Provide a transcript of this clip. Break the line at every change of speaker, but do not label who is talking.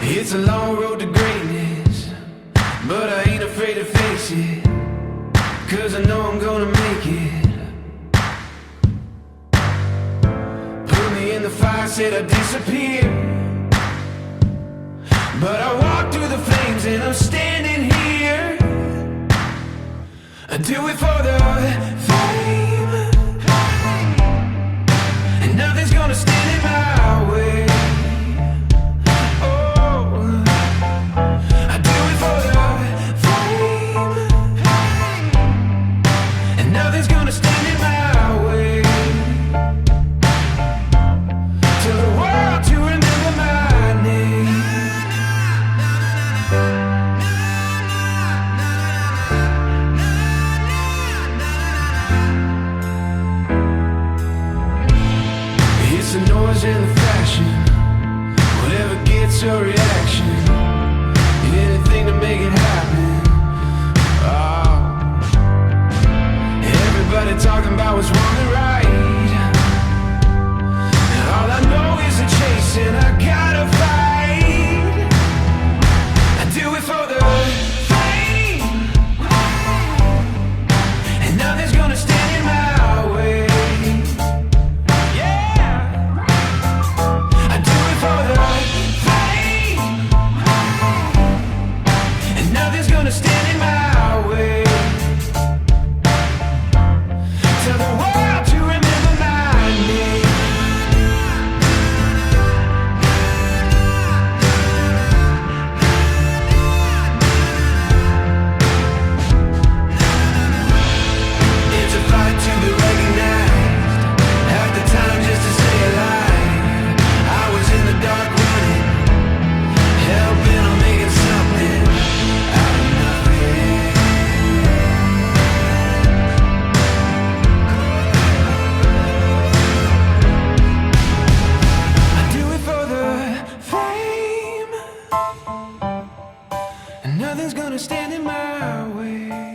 It's a long road to greatness, but I ain't afraid to face it, 'cause I know I'm gonna make it. Put me in the fire, said I'd disappear, but I walked through the flames and I'm standing here. I do it for the fame, and nothing's gonna stand in my way. A reaction, anything to make it happen. Oh, everybody talking about what's wrong and right, and all I know is a chase, and I gotta fight. I do it for the fame, and nothing's gonna stand in my way. Yeah, I do it for the stand in my way. Tell the world to remember my name. It's a fight to be recognized, half the time just to stay alive. I was in the dark running, hell-bent on making something. Nothing's gonna stand in my way.